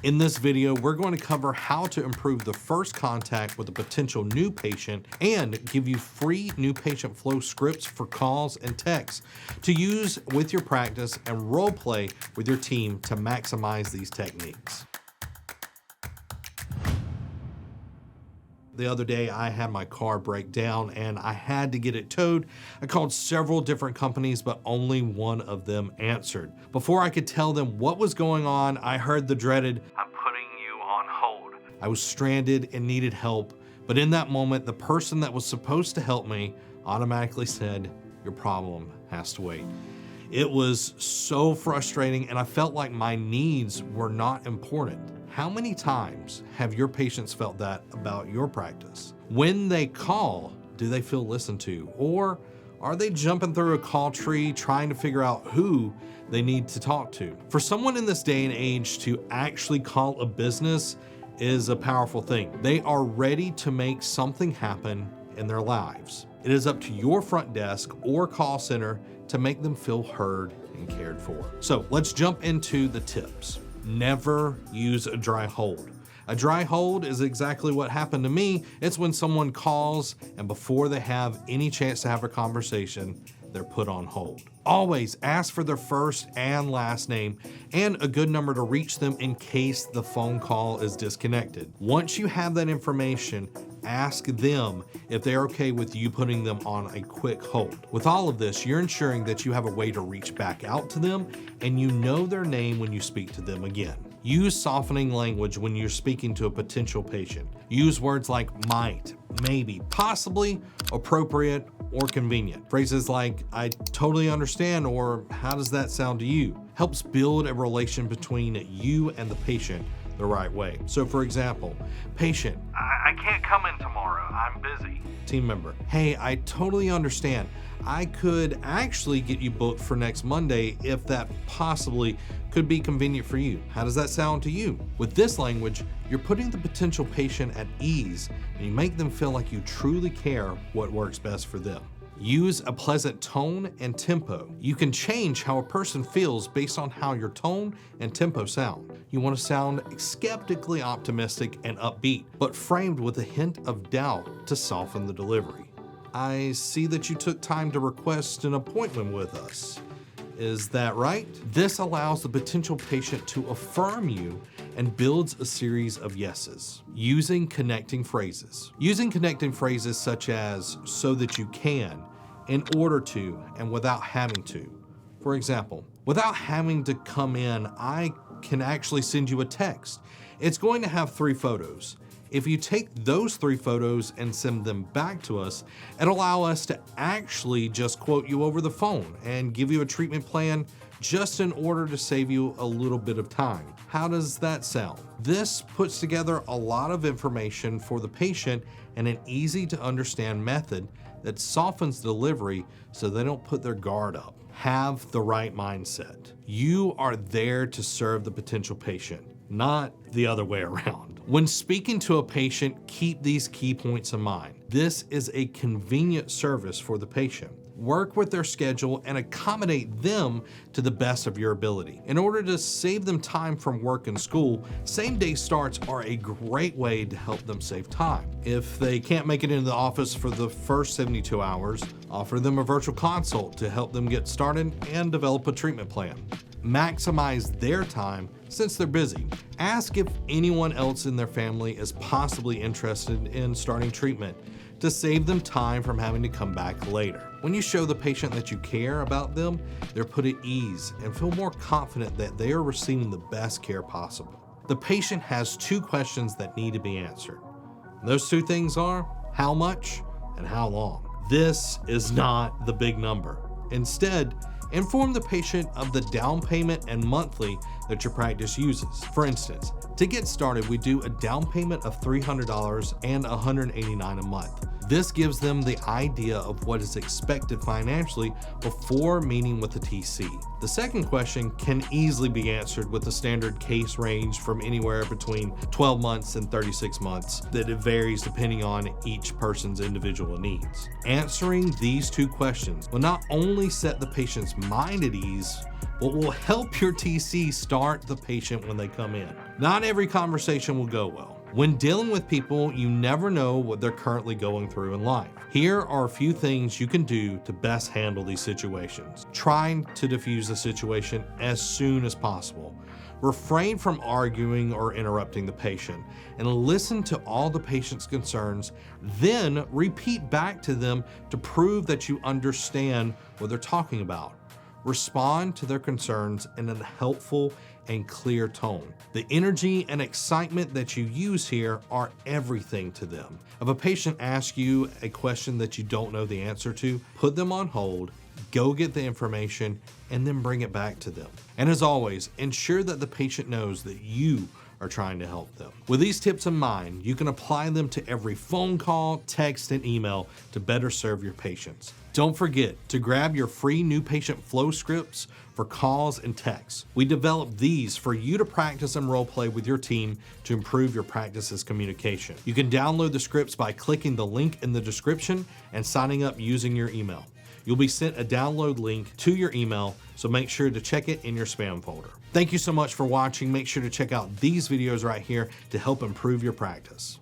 In this video, we're going to cover how to improve the first contact with a potential new patient and give you free new patient flow scripts for calls and texts to use with your practice and role play with your team to maximize these techniques. The other day, I had my car break down and I had to get it towed. I called several different companies, but only one of them answered. Before I could tell them what was going on, I heard the dreaded, "I'm putting you on hold." I was stranded and needed help, but in that moment, the person that was supposed to help me automatically said, "Your problem has to wait." It was so frustrating and I felt like my needs were not important. How many times have your patients felt that about your practice? When they call, do they feel listened to? Or are they jumping through a call tree trying to figure out who they need to talk to? For someone in this day and age to actually call a business is a powerful thing. They are ready to make something happen in their lives. It is up to your front desk or call center to make them feel heard and cared for. So let's jump into the tips. Never use a dry hold. A dry hold is exactly what happened to me. It's when someone calls and before they have any chance to have a conversation, they're put on hold. Always ask for their first and last name and a good number to reach them in case the phone call is disconnected. Once you have that information, ask them if they're okay with you putting them on a quick hold. With all of this, you're ensuring that you have a way to reach back out to them and you know their name when you speak to them again. Use softening language when you're speaking to a potential patient. Use words like might, maybe, possibly, appropriate, or convenient. Phrases like, "I totally understand," or "How does that sound to you?" helps build a relation between you and the patient the right way. So for example, patient, I can't come in tomorrow, I'm busy. Team member, "Hey, I totally understand. I could actually get you booked for next Monday if that possibly could be convenient for you. How does that sound to you?" With this language, you're putting the potential patient at ease and you make them feel like you truly care what works best for them. Use a pleasant tone and tempo. You can change how a person feels based on how your tone and tempo sound. You want to sound skeptically optimistic and upbeat, but framed with a hint of doubt to soften the delivery. "I see that you took time to request an appointment with us. Is that right?" This allows the potential patient to affirm you and builds a series of yeses. Using connecting phrases. Using connecting phrases such as "so that you can," "in order to," and "without having to." For example, "Without having to come in, I can actually send you a text. It's going to have 3 photos. If you take those 3 photos and send them back to us, it'll allow us to actually just quote you over the phone and give you a treatment plan just in order to save you a little bit of time. How does that sound?" This puts together a lot of information for the patient and an easy to understand method that softens delivery so they don't put their guard up. Have the right mindset. You are there to serve the potential patient, not the other way around. When speaking to a patient, keep these key points in mind. This is a convenient service for the patient. Work with their schedule and accommodate them to the best of your ability. In order to save them time from work and school, same-day starts are a great way to help them save time. If they can't make it into the office for the first 72 hours, offer them a virtual consult to help them get started and develop a treatment plan. Maximize their time since they're busy. Ask if anyone else in their family is possibly interested in starting treatment to save them time from having to come back later. When you show the patient that you care about them, they're put at ease and feel more confident that they are receiving the best care possible. The patient has 2 questions that need to be answered. Those 2 things are how much and how long. This is not the big number. Instead, inform the patient of the down payment and monthly that your practice uses. For instance, to get started, we do a down payment of $300 and $189 a month. This gives them the idea of what is expected financially before meeting with the TC. The second question can easily be answered with a standard case range from anywhere between 12 months and 36 months that it varies depending on each person's individual needs. Answering these two questions will not only set the patient's mind at ease, what will help your TC start the patient when they come in. Not every conversation will go well. When dealing with people, you never know what they're currently going through in life. Here are a few things you can do to best handle these situations. Trying to diffuse the situation as soon as possible. Refrain from arguing or interrupting the patient and listen to all the patient's concerns, then repeat back to them to prove that you understand what they're talking about. Respond to their concerns in a helpful and clear tone. The energy and excitement that you use here are everything to them. If a patient asks you a question that you don't know the answer to, put them on hold, go get the information, and then bring it back to them. And as always, ensure that the patient knows that you are trying to help them. With these tips in mind, you can apply them to every phone call, text, and email to better serve your patients. Don't forget to grab your free new patient flow scripts for calls and texts. We developed these for you to practice and role play with your team to improve your practice's communication. You can download the scripts by clicking the link in the description and signing up using your email. You'll be sent a download link to your email, so make sure to check it in your spam folder. Thank you so much for watching. Make sure to check out these videos right here to help improve your practice.